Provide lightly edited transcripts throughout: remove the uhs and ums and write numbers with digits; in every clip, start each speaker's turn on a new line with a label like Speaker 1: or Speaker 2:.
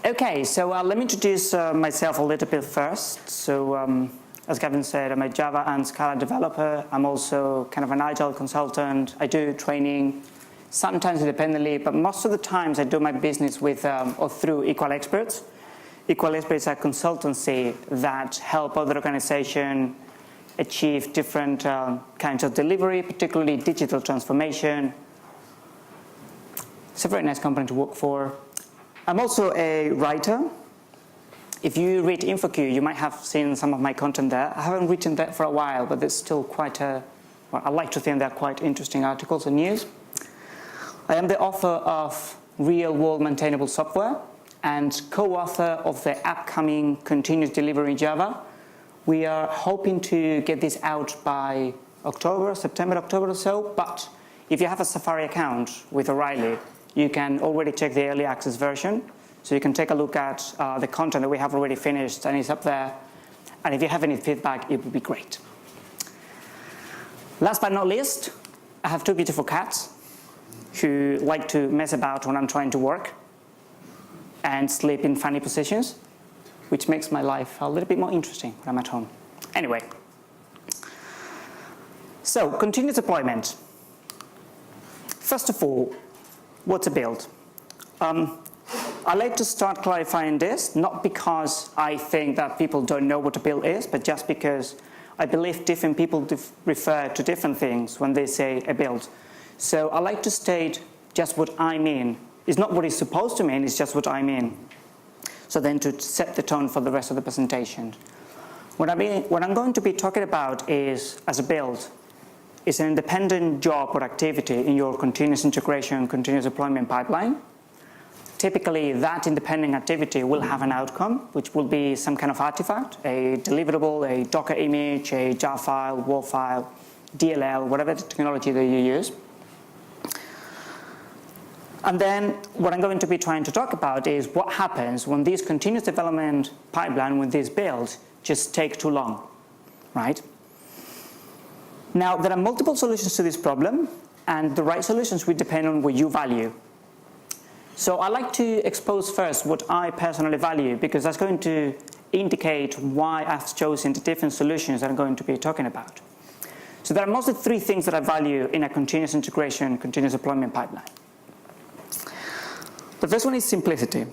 Speaker 1: Okay, so let me introduce myself a little bit first. So as Gavin said, I'm a Java and Scala developer. I'm also kind of an agile consultant. I do training, sometimes independently, but most of the times I do my business with or through Equal Experts. Equal Experts are a consultancy that help other organizations achieve different kinds of delivery, particularly digital transformation. It's a very nice company to work for. I'm also a writer. If you read InfoQ, you might have seen some of my content there. I haven't written that for a while, but there's still quite I like to think they're quite interesting articles and news. I am the author of Real-World Maintainable Software and co-author of the upcoming Continuous Delivery in Java. We are hoping to get this out by September, October or so, but if you have a Safari account with O'Reilly, you can already check the early access version. So you can take a look at the content that we have already finished and it's up there. And if you have any feedback, it would be great. Last but not least, I have two beautiful cats who like to mess about when I'm trying to work and sleep in funny positions, which makes my life a little bit more interesting when I'm at home. Anyway, so continuous deployment. First of all, what's a build? I like to start clarifying this, not because I think that people don't know what a build is, but just because I believe different people refer to different things when they say a build. So I like to state just what I mean. It's not what it's supposed to mean, it's just what I mean. So then to set the tone for the rest of the presentation. What I'm going to be talking about is, as a build, is an independent job or activity in your continuous integration, continuous deployment pipeline. Typically, that independent activity will have an outcome, which will be some kind of artifact, a deliverable, a Docker image, a jar file, WAR file, DLL, whatever the technology that you use. And then what I'm going to be trying to talk about is what happens when these continuous development pipeline, when these builds just take too long, right? Now, there are multiple solutions to this problem, and the right solutions will depend on what you value. So I like to expose first what I personally value, because that's going to indicate why I've chosen the different solutions that I'm going to be talking about. So there are mostly three things that I value in a continuous integration, continuous deployment pipeline. The first one is simplicity.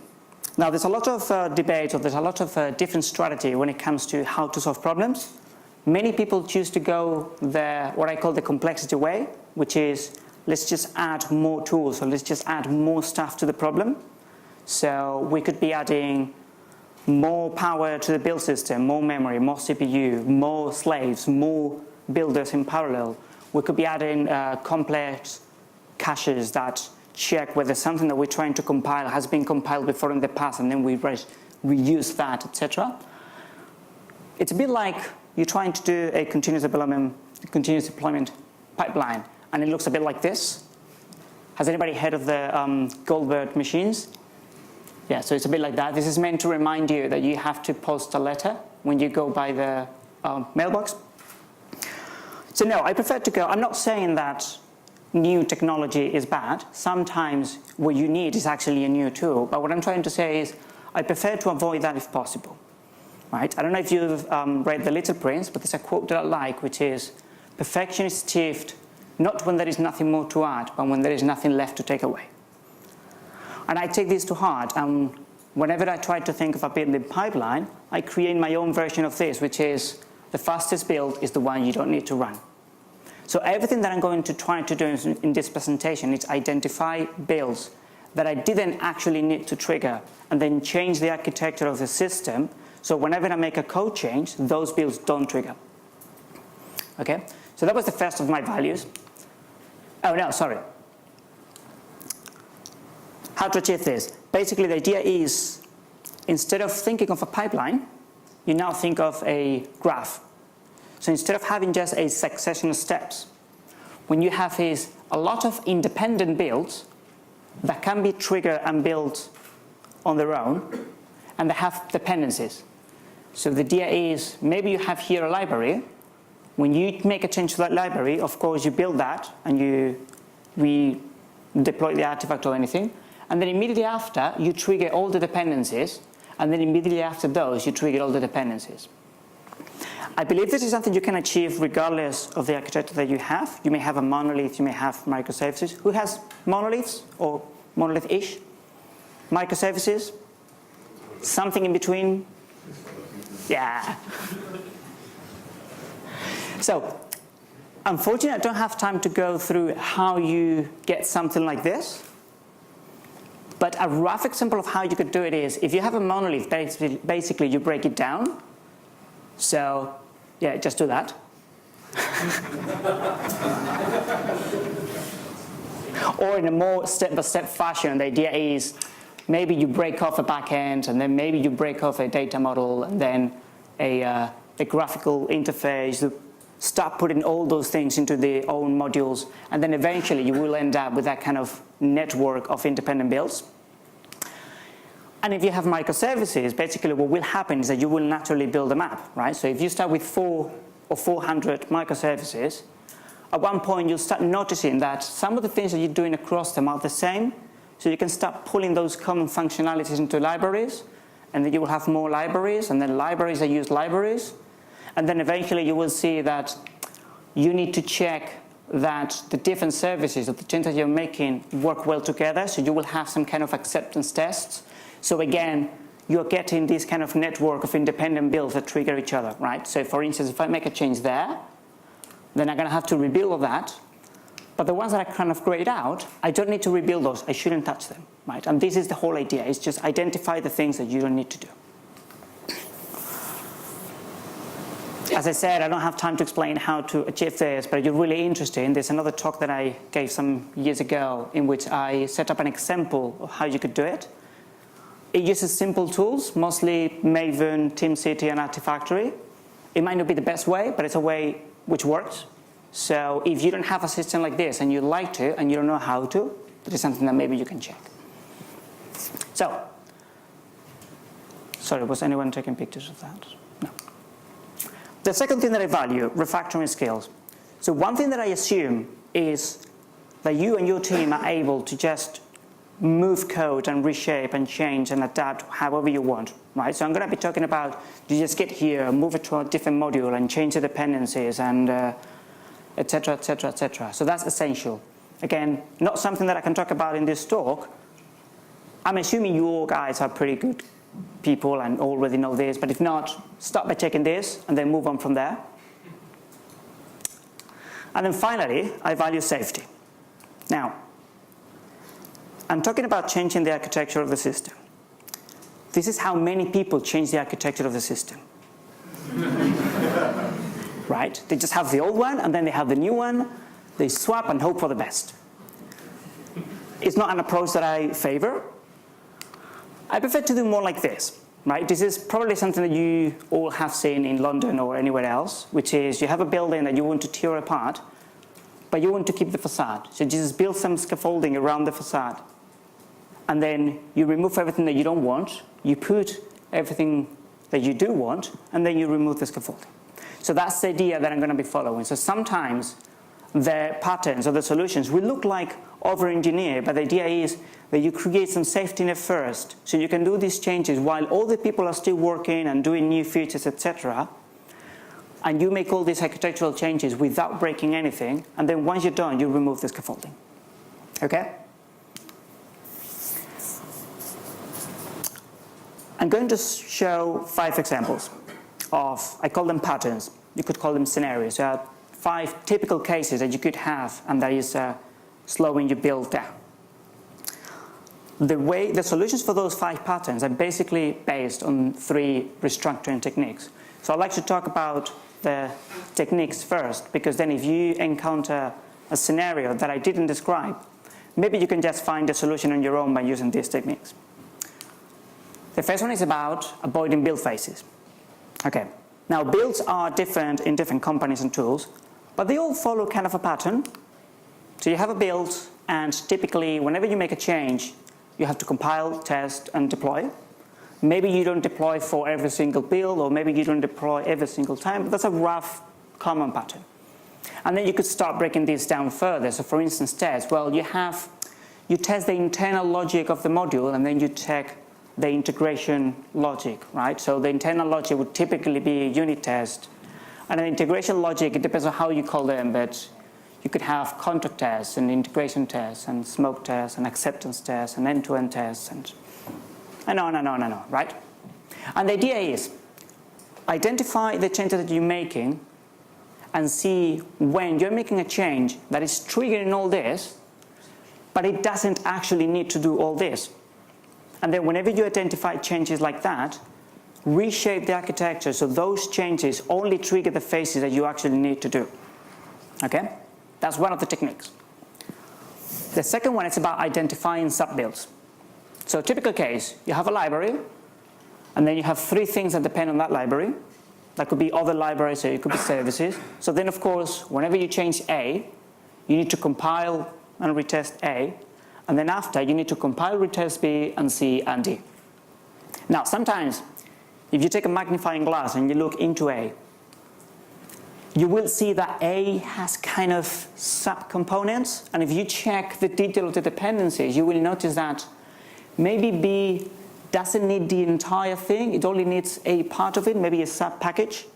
Speaker 1: Now, there's a lot of debate, or there's a lot of different strategy when it comes to how to solve problems. Many people choose to go what I call the complexity way, which is let's just add more tools, or let's just add more stuff to the problem. So we could be adding more power to the build system, more memory, more CPU, more slaves, more builders in parallel. We could be adding complex caches that check whether something that we're trying to compile has been compiled before in the past, and then we reuse that, etc. It's a bit like you're trying to do a continuous deployment pipeline, and it looks a bit like this. Has anybody heard of the Goldberg machines? Yeah, so it's a bit like that. This is meant to remind you that you have to post a letter when you go by the mailbox. So no, I prefer to go. I'm not saying that new technology is bad. Sometimes what you need is actually a new tool. But what I'm trying to say is I prefer to avoid that if possible. Right? I don't know if you've read The Little Prince, but there's a quote that I like, which is, perfection is achieved not when there is nothing more to add, but when there is nothing left to take away. And I take this to heart, and whenever I try to think of a building pipeline, I create my own version of this, which is the fastest build is the one you don't need to run. So everything that I'm going to try to do in this presentation is identify builds that I didn't actually need to trigger, and then change the architecture of the system, so whenever I make a code change, those builds don't trigger. Okay? So that was the first of my values. Oh, no, sorry. How to achieve this? Basically, the idea is, instead of thinking of a pipeline, you now think of a graph. So instead of having just a succession of steps, when you have a lot of independent builds that can be triggered and built on their own, and they have dependencies. So the idea is, maybe you have here a library. When you make a change to that library, of course, you build that, and you deploy the artifact or anything. and then immediately after, you trigger all the dependencies, and then immediately after those, you trigger all the dependencies. I believe this is something you can achieve regardless of the architecture that you have. You may have a monolith, you may have microservices. Who has monoliths or monolith-ish? Microservices? Something in between? Yeah. So, unfortunately, I don't have time to go through how you get something like this. But a rough example of how you could do it is, if you have a monolith, basically you break it down. So, yeah, just do that. Or in a more step-by-step fashion, the idea is maybe you break off a backend, and then maybe you break off a data model, and then a graphical interface. You start putting all those things into their own modules, and then eventually you will end up with that kind of network of independent builds. And if you have microservices, basically what will happen is that you will naturally build a map, right? So if you start with 4 or 400 microservices, at one point you'll start noticing that some of the things that you're doing across them are the same. So you can start pulling those common functionalities into libraries, and then you will have more libraries, and then libraries that use libraries. And then eventually you will see that you need to check that the different services of the changes you're making work well together. So you will have some kind of acceptance tests. So again, you're getting this kind of network of independent builds that trigger each other, right? So for instance, if I make a change there, then I'm going to have to rebuild all that. But the ones that I kind of grayed out, I don't need to rebuild those. I shouldn't touch them, right? And this is the whole idea. It's just identify the things that you don't need to do. As I said, I don't have time to explain how to achieve this, but if you're really interested, there's another talk that I gave some years ago in which I set up an example of how you could do it. It uses simple tools, mostly Maven, TeamCity, and Artifactory. It might not be the best way, but it's a way which works. So if you don't have a system like this and you'd like to and you don't know how to, that is something that maybe you can check. So, sorry, was anyone taking pictures of that? No. The second thing that I value, refactoring skills. So one thing that I assume is that you and your team are able to just move code and reshape and change and adapt however you want, right? So I'm going to be talking about you just get here, move it to a different module and change the dependencies and et cetera, et cetera, et cetera. So that's essential. Again, not something that I can talk about in this talk. I'm assuming you all guys are pretty good people and already know this, but if not, start by checking this and then move on from there. And then finally, I value safety. Now, I'm talking about changing the architecture of the system. This is how many people change the architecture of the system. Right? They just have the old one, and then they have the new one. They swap and hope for the best. It's not an approach that I favor. I prefer to do more like this. Right? This is probably something that you all have seen in London or anywhere else, which is you have a building that you want to tear apart, but you want to keep the facade. So you just build some scaffolding around the facade. And then you remove everything that you don't want, you put everything that you do want, and then you remove the scaffolding. So that's the idea that I'm going to be following. So sometimes the patterns or the solutions will look like over-engineered, but the idea is that you create some safety net first, so you can do these changes while all the people are still working and doing new features, etc. And you make all these architectural changes without breaking anything, and then once you're done, you remove the scaffolding. Okay? I'm going to show 5 examples of, I call them patterns. You could call them scenarios. There are 5 typical cases that you could have, and that is slowing your build down. The solutions for those 5 patterns are basically based on 3 restructuring techniques. So I'd like to talk about the techniques first, because then if you encounter a scenario that I didn't describe, maybe you can just find a solution on your own by using these techniques. The first one is about avoiding build phases. Okay, now builds are different in different companies and tools, but they all follow kind of a pattern. So you have a build, and typically whenever you make a change, you have to compile, test, and deploy. Maybe you don't deploy for every single build, or maybe you don't deploy every single time, but that's a rough common pattern. And then you could start breaking this down further. So for instance, tests, well, you have you test the internal logic of the module, and then you check the integration logic, right? So the internal logic would typically be a unit test. And an integration logic, it depends on how you call them, but you could have contract tests and integration tests and smoke tests and acceptance tests and end-to-end tests and on, right? And the idea is identify the changes that you're making and see when you're making a change that is triggering all this, but it doesn't actually need to do all this. And then whenever you identify changes like that, reshape the architecture so those changes only trigger the phases that you actually need to do. Okay? That's one of the techniques. The second one is about identifying sub-builds. So typical case, you have a library, and then you have three things that depend on that library. That could be other libraries, or it could be services. So then, of course, whenever you change A, you need to compile and retest A, and then after, you need to compile, retest B, and C, and D. Now, sometimes, if you take a magnifying glass and you look into A, you will see that A has kind of sub-components, and if you check the detail of the dependencies, you will notice that maybe B doesn't need the entire thing, it only needs a part of it, maybe a sub-package.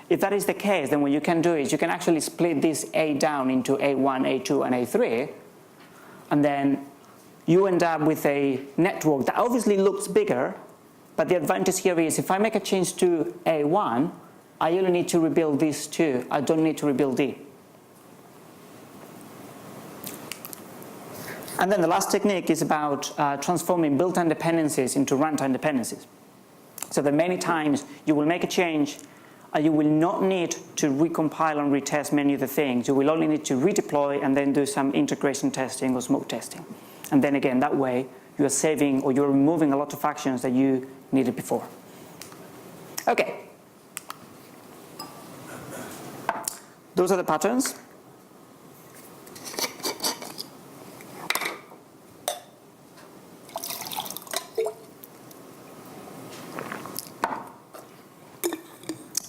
Speaker 1: If that is the case, then what you can do is you can actually split this A down into A1, A2, and A3, and then you end up with a network that obviously looks bigger, but the advantage here is if I make a change to A1, I only need to rebuild these two, I don't need to rebuild D. And then the last technique is about transforming built-in dependencies into runtime dependencies. So that many times you will make a change and you will not need to recompile and retest many of the things. You will only need to redeploy and then do some integration testing or smoke testing. And then again, that way you are saving or you're removing a lot of actions that you needed before. Okay. Those are the patterns.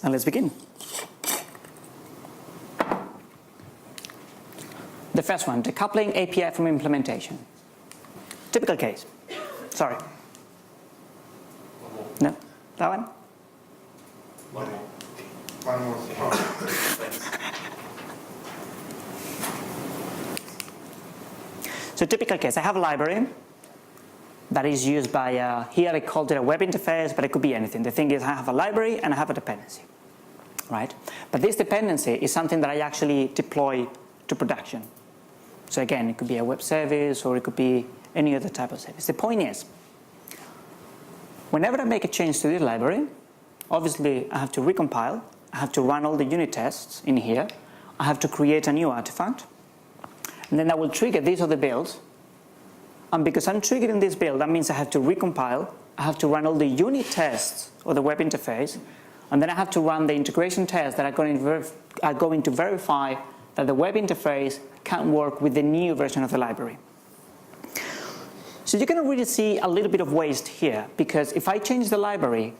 Speaker 1: And let's begin. The first one, decoupling API from implementation. Typical case. Sorry. No? That one?
Speaker 2: One more.
Speaker 1: So typical case, I have a library that is used by, here I called it a web interface, but it could be anything. The thing is I have a library and I have a dependency, right? But this dependency is something that I actually deploy to production. So again, it could be a web service or it could be any other type of service. The point is, whenever I make a change to this library, obviously I have to recompile, I have to run all the unit tests in here, I have to create a new artifact, and then I will trigger these other builds. And because I'm triggering this build, that means I have to recompile, I have to run all the unit tests of the web interface, and then I have to run the integration tests that are going to verify that the web interface can work with the new version of the library. So you're going to really see a little bit of waste here, because if I change the library,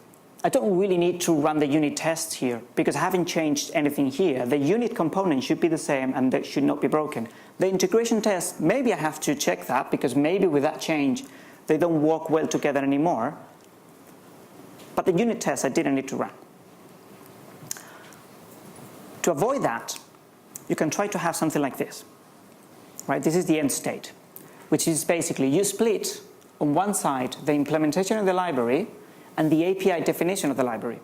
Speaker 1: I don't really need to run the unit tests here, because I haven't changed anything here. The unit component should be the same and that should not be broken. The integration test, maybe I have to check that, because maybe with that change, they don't work well together anymore. But the unit test I didn't need to run. To avoid that, you can try to have something like this, right? This is the end state, which is basically you split on one side the implementation of the library and the API definition of the library.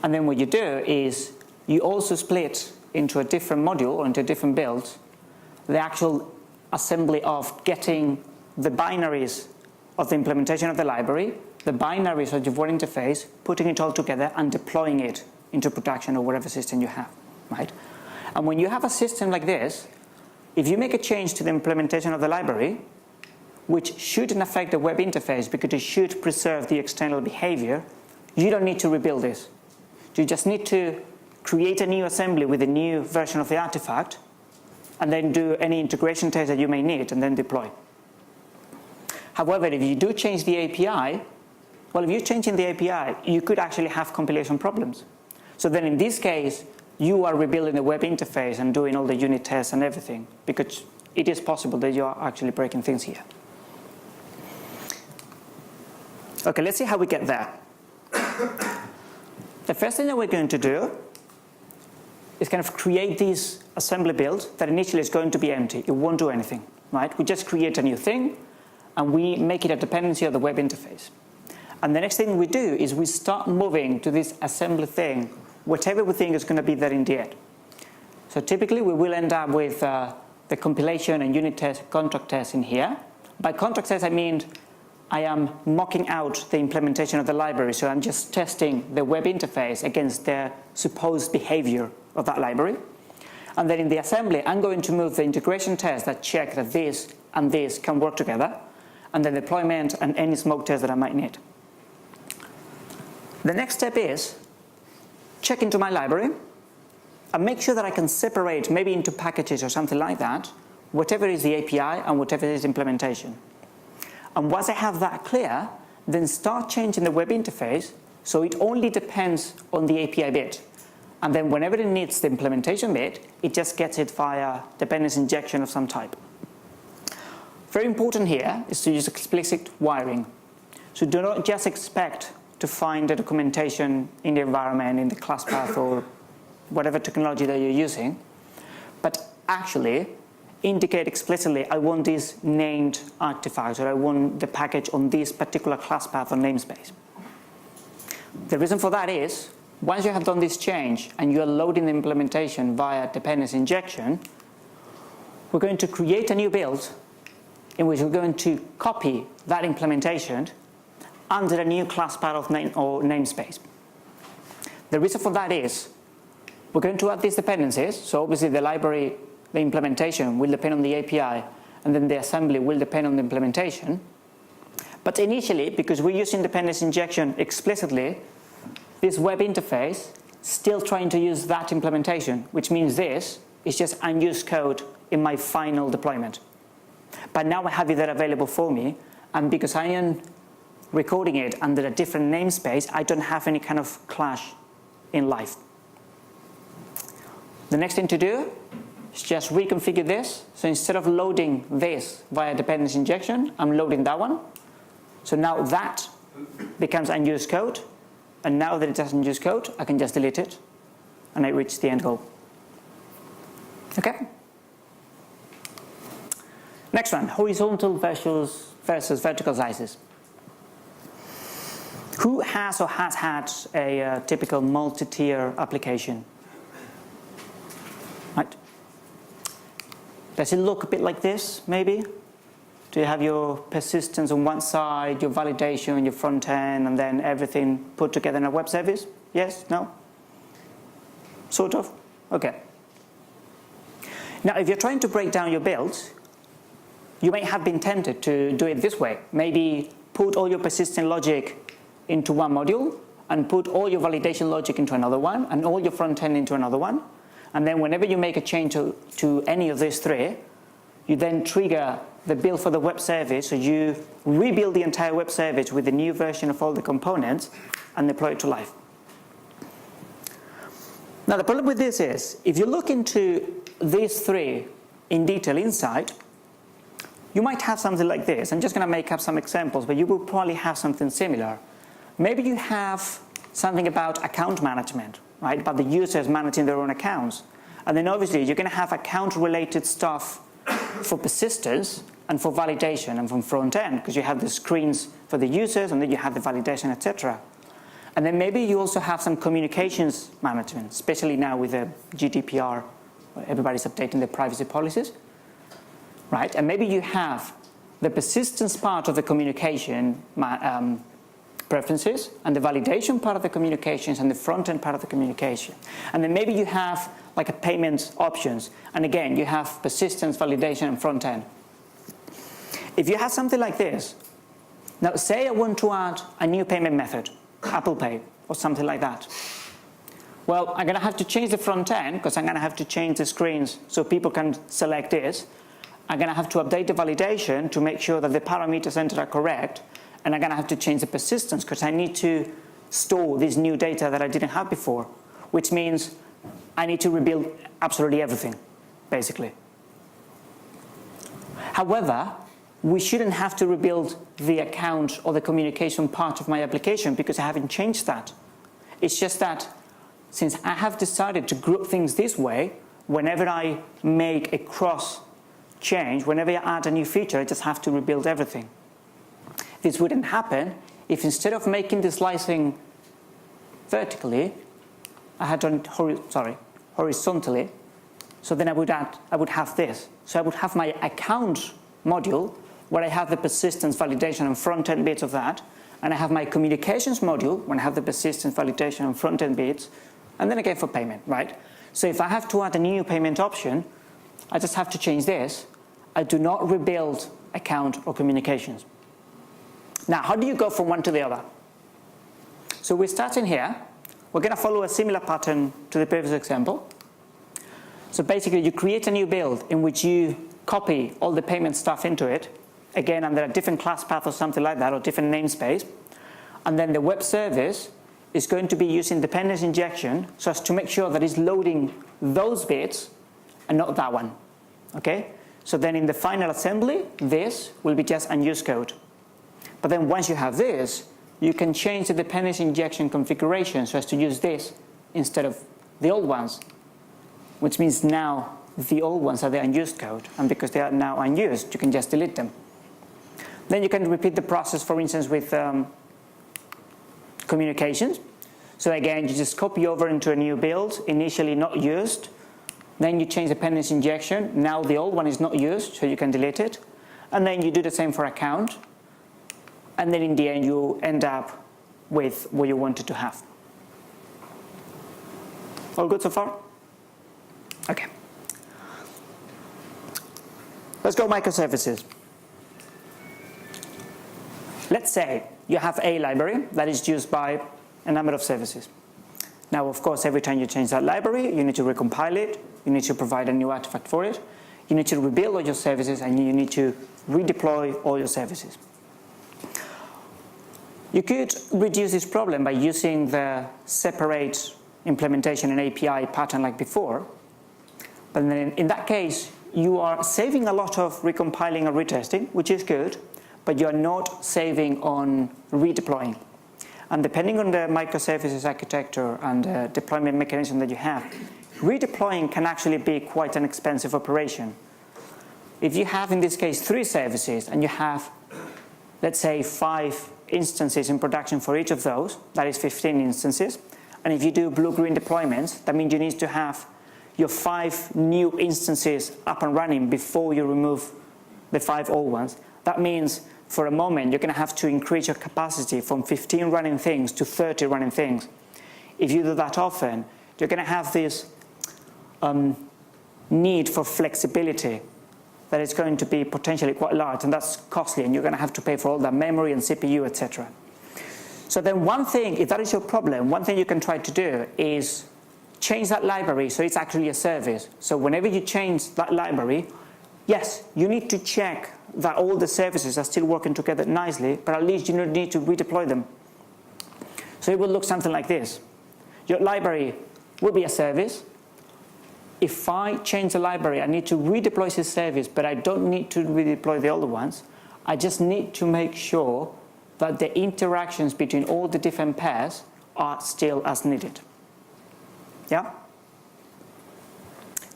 Speaker 1: And then what you do is you also split into a different module or into a different build the actual assembly of getting the binaries of the implementation of the library, the binaries of your web interface, putting it all together and deploying it into production or whatever system you have, right? And when you have a system like this, if you make a change to the implementation of the library, which shouldn't affect the web interface because it should preserve the external behavior, you don't need to rebuild this. You just need to create a new assembly with a new version of the artifact and then do any integration tests that you may need and then deploy. However, if you do change the API, well, if you're changing the API, you could actually have compilation problems. So then in this case, you are rebuilding the web interface and doing all the unit tests and everything because it is possible that you are actually breaking things here. Okay, let's see how we get there. The first thing that we're going to do is kind of create this assembly build that initially is going to be empty. It won't do anything, right? We just create a new thing and we make it a dependency of the web interface. And the next thing we do is we start moving to this assembly thing, whatever we think is going to be there in the end. So typically we will end up with the compilation and unit test, contract test in here. By contract test I mean I am mocking out the implementation of the library, so I'm just testing the web interface against the supposed behavior of that library. And then in the assembly, I'm going to move the integration test that check that this and this can work together, and then deployment and any smoke test that I might need. The next step is check into my library and make sure that I can separate, maybe into packages or something like that, whatever is the API and whatever is implementation. And once I have that clear, then start changing the web interface so it only depends on the API bit. And then whenever it needs the implementation bit, it just gets it via dependency injection of some type. Very important here is to use explicit wiring. So do not just expect to find the documentation in the environment, in the class path, or whatever technology that you're using, but actually indicate explicitly, I want this named artifact, or I want the package on this particular class path or namespace. The reason for that is, once you have done this change and you are loading the implementation via dependency injection, we're going to create a new build in which we're going to copy that implementation under a new class path of name or namespace. The reason for that is, we're going to add these dependencies, so obviously the library, the implementation will depend on the API, and then the assembly will depend on the implementation. But initially, because we're using dependency injection explicitly, this web interface still trying to use that implementation, which means this is just unused code in my final deployment. But now I have it there available for me, and because I am recording it under a different namespace, I don't have any kind of clash in life. The next thing to do is just reconfigure this. So instead of loading this via dependency injection, I'm loading that one. So now that becomes unused code. And now that it doesn't use code, I can just delete it. And I reach the end goal. Okay? Next one, horizontal versus vertical slices. Who has or has had a typical multi-tier application? Right? Does it look a bit like this, maybe? Do you have your persistence on one side, your validation on your front end, and then everything put together in a web service? Yes? No? Sort of? Okay. Now, if you're trying to break down your builds, you may have been tempted to do it this way. Maybe put all your persistent logic into one module, and put all your validation logic into another one, and all your front end into another one. And then whenever you make a change to any of these three, you then trigger the build for the web service, so you rebuild the entire web service with the new version of all the components and deploy it to live. Now the problem with this is, if you look into these three in detail inside, you might have something like this. I'm just going to make up some examples, but you will probably have something similar. Maybe you have something about account management, right? About the users managing their own accounts. And then obviously you're going to have account-related stuff for persistence and for validation and from front end, because you have the screens for the users and then you have the validation, etc. And then maybe you also have some communications management, especially now with the GDPR, everybody's updating their privacy policies, right? And maybe you have the persistence part of the communication preferences and the validation part of the communications and the front end part of the communication. And then maybe you have like a payment options. And again, you have persistence, validation, and front end. If you have something like this, now say I want to add a new payment method, Apple Pay or something like that. Well, I'm going to have to change the front end because I'm going to have to change the screens so people can select this. I'm going to have to update the validation to make sure that the parameters entered are correct. And I'm going to have to change the persistence because I need to store this new data that I didn't have before, which means I need to rebuild absolutely everything, basically. However, we shouldn't have to rebuild the account or the communication part of my application because I haven't changed that. It's just that since I have decided to group things this way, whenever I make a cross change, whenever I add a new feature, I just have to rebuild everything. This wouldn't happen if instead of making the slicing vertically, I had done it horizontally. So then I would have this. So I would have my account module where I have the persistence, validation, and front-end bits of that. And I have my communications module when I have the persistence, validation, and front-end bits. And then again for payment, right? So if I have to add a new payment option, I just have to change this. I do not rebuild account or communications. Now, how do you go from one to the other? So we're starting here. We're going to follow a similar pattern to the previous example. So basically, you create a new build in which you copy all the payment stuff into it, again under a different class path or something like that, or different namespace. And then the web service is going to be using dependency injection so as to make sure that it's loading those bits and not that one. Okay? So then in the final assembly, this will be just unused code. But then once you have this, you can change the dependency injection configuration so as to use this instead of the old ones, which means now the old ones are the unused code, and because they are now unused, you can just delete them. Then you can repeat the process, for instance, with communications. So again, you just copy over into a new build, initially not used. Then you change dependency injection. Now the old one is not used, so you can delete it. And then you do the same for account. And then in the end, you end up with what you wanted to have. All good so far? Okay. Let's go microservices. Let's say you have a library that is used by a number of services. Now, of course, every time you change that library, you need to recompile it, you need to provide a new artifact for it, you need to rebuild all your services, and you need to redeploy all your services. You could reduce this problem by using the separate implementation and API pattern like before, but then in that case, you are saving a lot of recompiling and retesting, which is good, but you're not saving on redeploying. And depending on the microservices architecture and the deployment mechanism that you have, redeploying can actually be quite an expensive operation. If you have, in this case, 3 services, and you have, let's say, 5 instances in production for each of those, that is 15 instances, and if you do blue-green deployments, that means you need to have your 5 new instances up and running before you remove the 5 old ones. That means for a moment you're going to have to increase your capacity from 15 running things to 30 running things. If you do that often, you're going to have this need for flexibility that is going to be potentially quite large, and that's costly, and you're going to have to pay for all that memory and CPU, etc. So then one thing, if that is your problem, one thing you can try to do is change that library so it's actually a service. So whenever you change that library, yes, you need to check that all the services are still working together nicely, but at least you don't need to redeploy them. So it will look something like this. Your library will be a service. If I change the library, I need to redeploy this service, but I don't need to redeploy the older ones. I just need to make sure that the interactions between all the different pairs are still as needed. Yeah?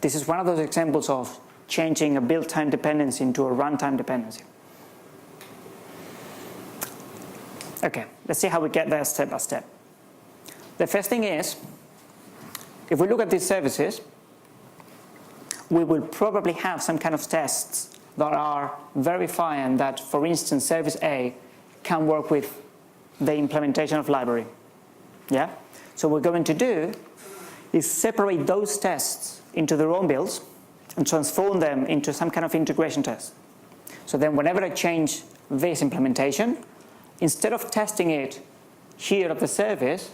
Speaker 1: This is one of those examples of changing a build time dependency into a runtime dependency. Okay, let's see how we get there step by step. The first thing is, if we look at these services, we will probably have some kind of tests that are verifying that, for instance, service A can work with the implementation of library. Yeah? So what we're going to do is separate those tests into their own builds and transform them into some kind of integration test. So then whenever I change this implementation, instead of testing it here at the service,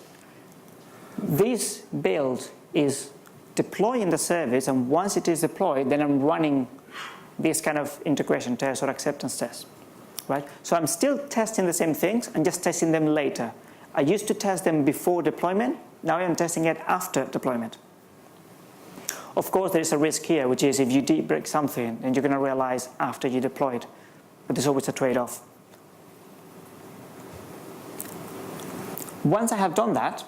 Speaker 1: this build is deploying the service, and once it is deployed, then I'm running this kind of integration test or acceptance test. Right? So I'm still testing the same things, I'm just testing them later. I used to test them before deployment, now I'm testing it after deployment. Of course, there is a risk here, which is if you deep break something, then you're going to realize after you deploy it. But there's always a trade-off. Once I have done that,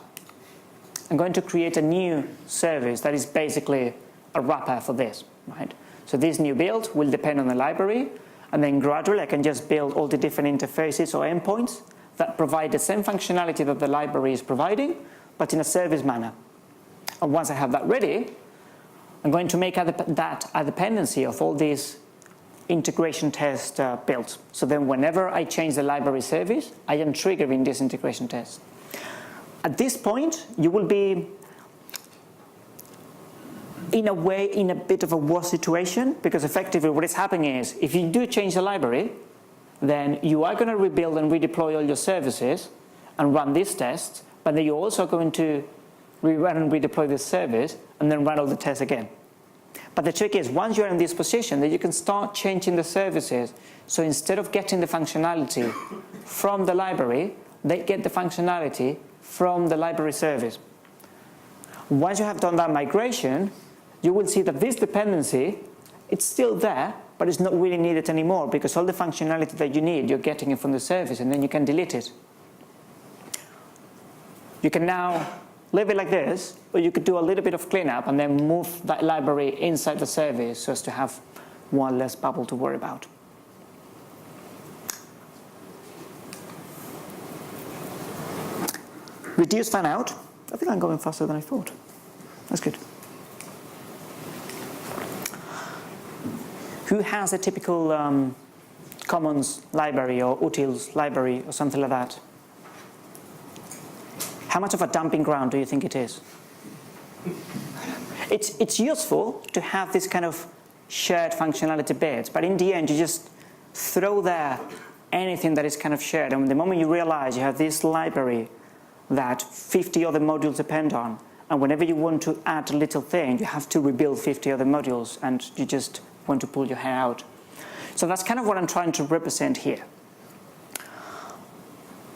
Speaker 1: I'm going to create a new service that is basically a wrapper for this, right? So this new build will depend on the library, and then gradually I can just build all the different interfaces or endpoints that provide the same functionality that the library is providing, but in a service manner. And once I have that ready, I'm going to make that a dependency of all these integration test builds. So then whenever I change the library service, I am triggering this integration test. At this point, you will be, in a way, in a bit of a worse situation, because effectively what is happening is, if you do change the library, then you are going to rebuild and redeploy all your services and run these tests, but then you're also going to rerun and redeploy this service and then run all the tests again. But the trick is, once you're in this position, that you can start changing the services. So instead of getting the functionality from the library, they get the functionality from the library service. Once you have done that migration, you will see that this dependency, it's still there, but it's not really needed anymore, because all the functionality that you need, you're getting it from the service, and then you can delete it. You can now leave it like this, or you could do a little bit of cleanup and then move that library inside the service so as to have one less bubble to worry about. Reduce fan out. I think I'm going faster than I thought. That's good. Who has a typical Commons library or utils library or something like that? How much of a dumping ground do you think it is? It's useful to have this kind of shared functionality bits, but in the end you just throw there anything that is kind of shared, and the moment you realize you have this library that 50 other modules depend on, and whenever you want to add a little thing, you have to rebuild 50 other modules, and you just want to pull your hair out. So that's kind of what I'm trying to represent here.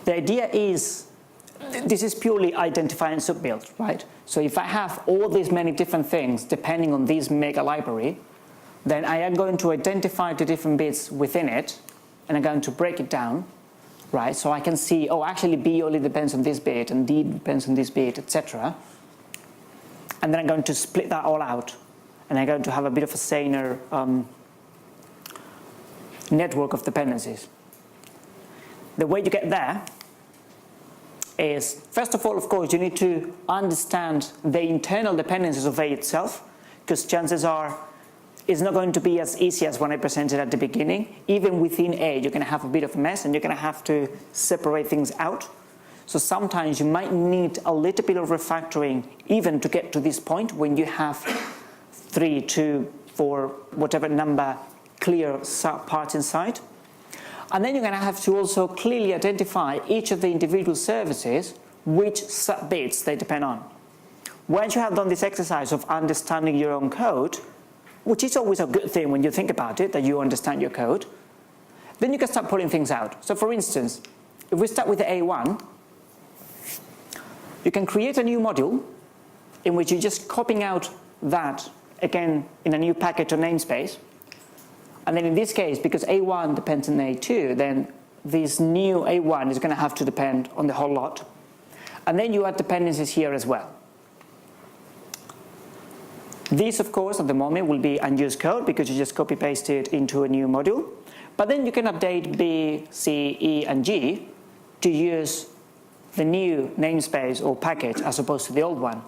Speaker 1: The idea is, this is purely identifying subbuild, right? So if I have all these many different things depending on this mega library, then I am going to identify the different bits within it, and I'm going to break it down, right? So I can see, oh, actually B only depends on this bit, and D depends on this bit, etc. And then I'm going to split that all out, and I'm going to have a bit of a saner network of dependencies. The way you get there is, first of all, of course, you need to understand the internal dependencies of A itself, because chances are it's not going to be as easy as when I presented at the beginning. Even within A, you're going to have a bit of a mess, and you're going to have to separate things out. So sometimes you might need a little bit of refactoring even to get to this point when you have 3, 2, 4, whatever number clear parts inside. And then you're going to have to also clearly identify each of the individual services, which sub-bits they depend on. Once you have done this exercise of understanding your own code, which is always a good thing when you think about it, that you understand your code, then you can start pulling things out. So for instance, if we start with the A1, you can create a new module in which you're just copying out that, again, in a new package or namespace. And then in this case, because A1 depends on A2, then this new A1 is going to have to depend on the whole lot. And then you add dependencies here as well. This, of course, at the moment will be unused code because you just copy-paste it into a new module. But then you can update B, C, E, and G to use the new namespace or package as opposed to the old one.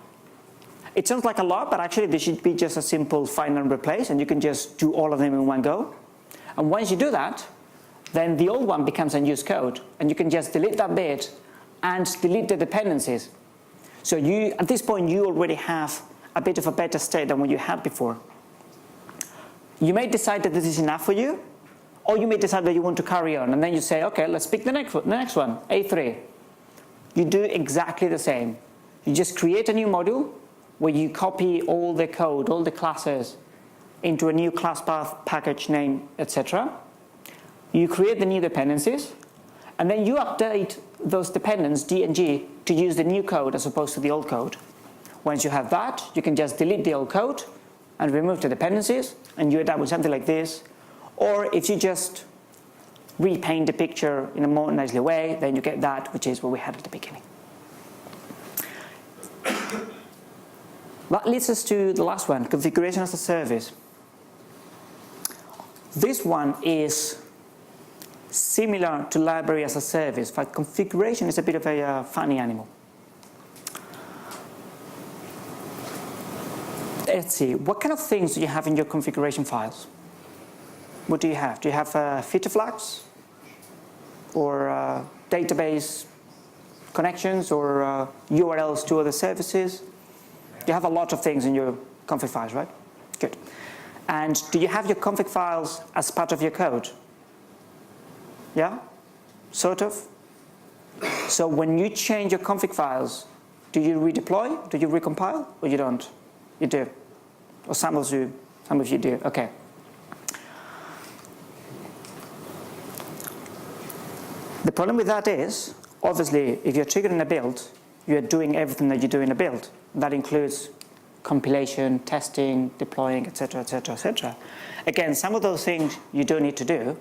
Speaker 1: It sounds like a lot, but actually this should be just a simple find and replace, and you can just do all of them in one go. And once you do that, then the old one becomes unused code, and you can just delete that bit and delete the dependencies. So you, at this point, you already have a bit of a better state than what you had before. You may decide that this is enough for you, or you may decide that you want to carry on, and then you say, okay, let's pick the next one, A3. You do exactly the same. You just create a new module where you copy all the code, all the classes, into a new class path, package name, etc. You create the new dependencies, and then you update those dependents, D and G, to use the new code as opposed to the old code. Once you have that, you can just delete the old code, and remove the dependencies, and you end up with something like this. Or if you just repaint the picture in a more nicely way, then you get that, which is what we had at the beginning. That leads us to the last one, configuration as a service. This one is similar to library as a service, but configuration is a bit of a funny animal. Let's see, what kind of things do you have in your configuration files? What do you have? Do you have feature flags? Or database connections? Or URLs to other services? You have a lot of things in your config files, right? Good. And do you have your config files as part of your code? Yeah? Sort of? So when you change your config files, do you redeploy? Do you recompile? Or you don't? You do. Or some of you do. Okay. The problem with that is, obviously, if you're triggering a build, you're doing everything that you do in a build. That includes compilation, testing, deploying, etc., etc., etc. Again, some of those things you don't need to do.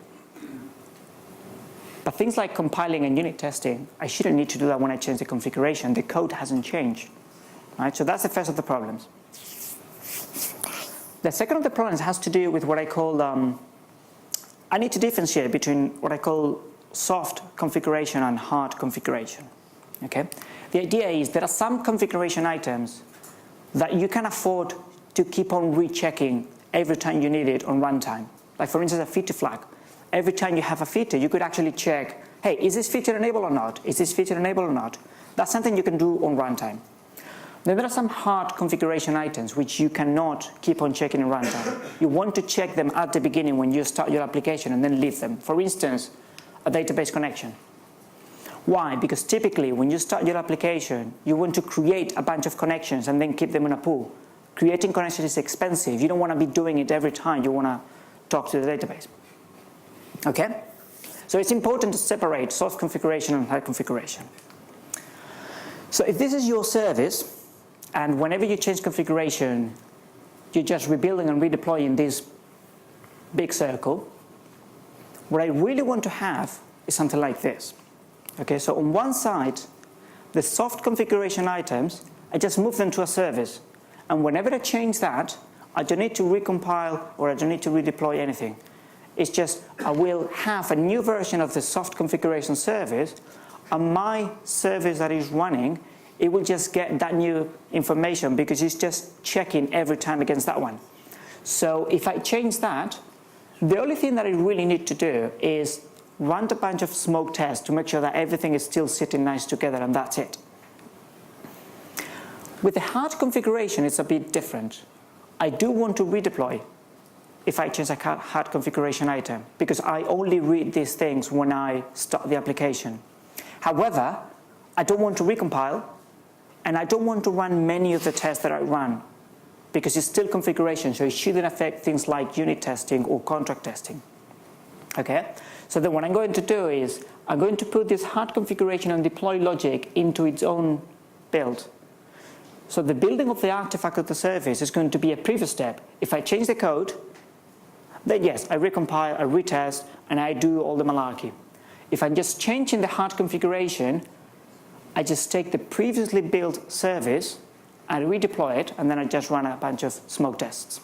Speaker 1: But things like compiling and unit testing, I shouldn't need to do that when I change the configuration. The code hasn't changed. Right? So that's the first of the problems. The second of the problems has to do with what I call, I need to differentiate between what I call soft configuration and hard configuration. Okay? The idea is there are some configuration items that you can afford to keep on rechecking every time you need it on runtime. Like for instance, a feature flag. Every time you have a feature, you could actually check, hey, is this feature enabled or not? Is this feature enabled or not? That's something you can do on runtime. Then there are some hard configuration items which you cannot keep on checking in runtime. You want to check them at the beginning when you start your application and then leave them. For instance, a database connection. Why? Because typically when you start your application, you want to create a bunch of connections and then keep them in a pool. Creating connections is expensive. You don't want to be doing it every time you want to talk to the database. Okay? So it's important to separate soft configuration and hard configuration. So if this is your service, and whenever you change configuration, you're just rebuilding and redeploying this big circle, what I really want to have is something like this. Okay, so on one side, the soft configuration items, I just move them to a service. And whenever I change that, I don't need to recompile or I don't need to redeploy anything. It's just I will have a new version of the soft configuration service, and my service that is running, it will just get that new information because it's just checking every time against that one. So if I change that, the only thing that I really need to do is run a bunch of smoke tests to make sure that everything is still sitting nice together, and that's it. With the hard configuration, it's a bit different. I do want to redeploy if I change a hard configuration item, because I only read these things when I start the application. However, I don't want to recompile, and I don't want to run many of the tests that I run, because it's still configuration, so it shouldn't affect things like unit testing or contract testing. Okay? So then what I'm going to do is, I'm going to put this hard configuration and deploy logic into its own build. So the building of the artifact of the service is going to be a previous step. If I change the code, then yes, I recompile, I retest, and I do all the malarkey. If I'm just changing the hard configuration, I just take the previously built service, I redeploy it, and then I just run a bunch of smoke tests.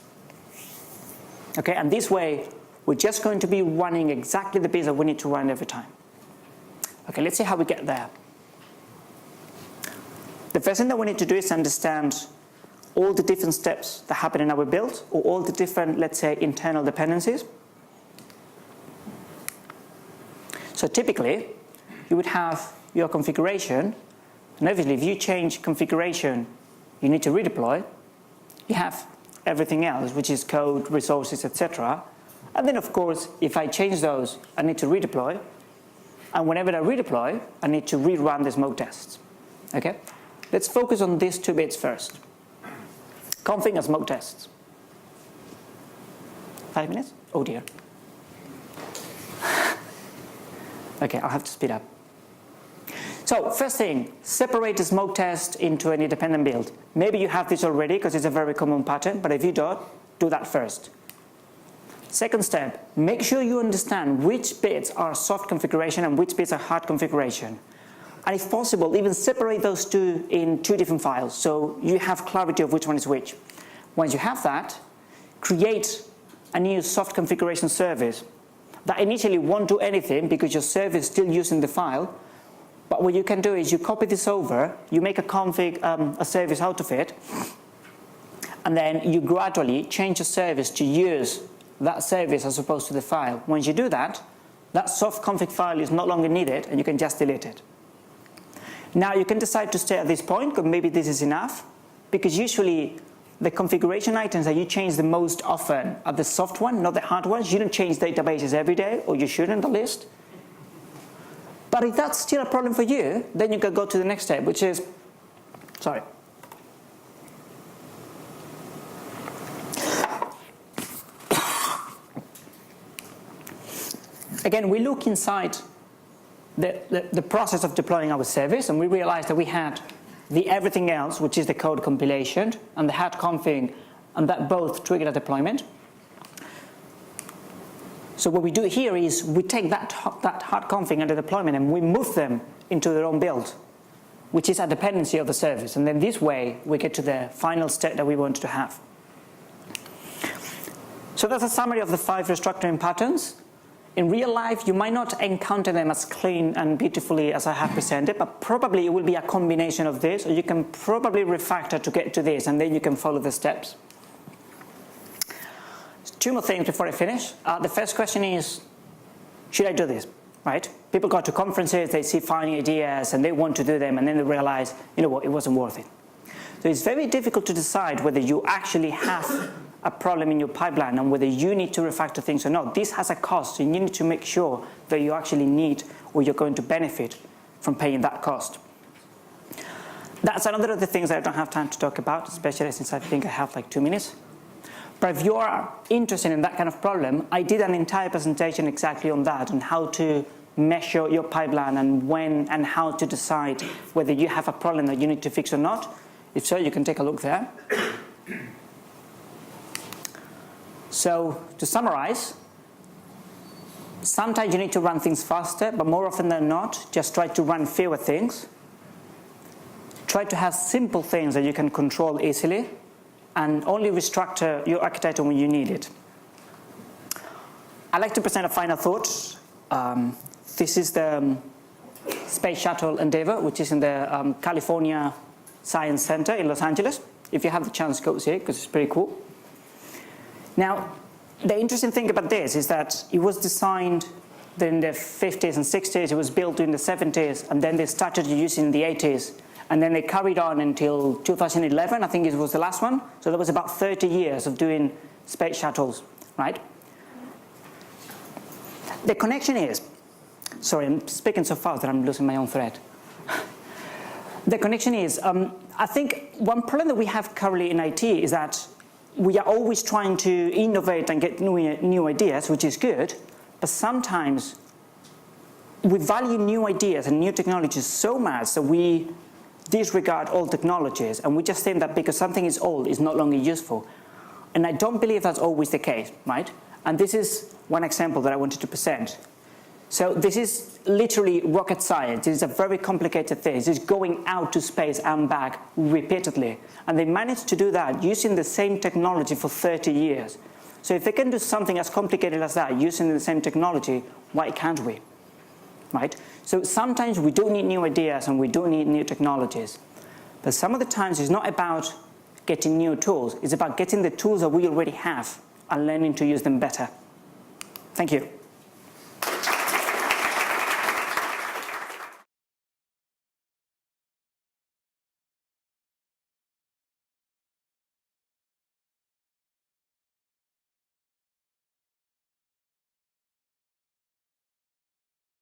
Speaker 1: Okay, and this way, we're just going to be running exactly the bits that we need to run every time. Okay, let's see how we get there. The first thing that we need to do is understand all the different steps that happen in our build, or all the different, let's say, internal dependencies. So typically, you would have your configuration, and obviously if you change configuration, you need to redeploy. You have everything else, which is code, resources, etc. And then, of course, if I change those, I need to redeploy. And whenever I redeploy, I need to rerun the smoke tests. Okay? Let's focus on these two bits first. Config and smoke tests. 5 minutes? Oh dear. Okay, I'll have to speed up. So first thing, separate the smoke test into an independent build. Maybe you have this already because it's a very common pattern, but if you don't, do that first. Second step, make sure you understand which bits are soft configuration and which bits are hard configuration. And if possible, even separate those two in two different files so you have clarity of which one is which. Once you have that, create a new soft configuration service that initially won't do anything because your service is still using the file. But what you can do is you copy this over, you make a config, a service out of it, and then you gradually change the service to use that service as opposed to the file. Once you do that, that soft config file is no longer needed and you can just delete it. Now you can decide to stay at this point, because maybe this is enough, because usually the configuration items that you change the most often are the soft one, not the hard ones. You don't change databases every day, or you shouldn't at least. But if that's still a problem for you, then you can go to the next step, which is, sorry. Again, we look inside the process of deploying our service, and we realized that we had the everything else, which is the code compilation, and the hard config, and that both trigger a deployment. So what we do here is we take that hard config and the deployment and we move them into their own build, which is a dependency of the service. And then this way, we get to the final step that we want to have. So that's a summary of the 5 restructuring patterns. In real life, you might not encounter them as clean and beautifully as I have presented, but probably it will be a combination of this, or you can probably refactor to get to this, and then you can follow the steps. 2 more things before I finish. The first question is, should I do this? Right? People go to conferences, they see fine ideas, and they want to do them, and then they realize, you know what, it wasn't worth it. So it's very difficult to decide whether you actually have a problem in your pipeline and whether you need to refactor things or not. This has a cost, and you need to make sure that you actually need or you're going to benefit from paying that cost. That's another of the things that I don't have time to talk about, especially since I think I have like 2 minutes. But if you are interested in that kind of problem, I did an entire presentation exactly on that, on how to measure your pipeline and when and how to decide whether you have a problem that you need to fix or not. If so, you can take a look there. So to summarize, sometimes you need to run things faster, but more often than not, just try to run fewer things. Try to have simple things that you can control easily, and only restructure your architecture when you need it. I'd like to present a final thought. This is the Space Shuttle Endeavour, which is in the California Science Center in Los Angeles. If you have the chance, go see it, because it's pretty cool. Now, the interesting thing about this is that it was designed in the 50s and 60s, it was built in the 70s, and then they started using in the 80s, and then they carried on until 2011, I think it was the last one. So there was about 30 years of doing space shuttles, right? The connection is, sorry, I'm speaking so fast that I'm losing my own thread. The connection is, I think one problem that we have currently in IT is that we are always trying to innovate and get new ideas, which is good, but sometimes we value new ideas and new technologies so much that we disregard old technologies, and we just think that because something is old, it's no longer useful. And I don't believe that's always the case, right? And this is one example that I wanted to present. So this is literally rocket science. It's a very complicated thing. It's going out to space and back repeatedly. And they managed to do that using the same technology for 30 years. So if they can do something as complicated as that using the same technology, why can't we? Right? So sometimes we do need new ideas and we do need new technologies. But some of the times it's not about getting new tools. It's about getting the tools that we already have and learning to use them better. Thank you.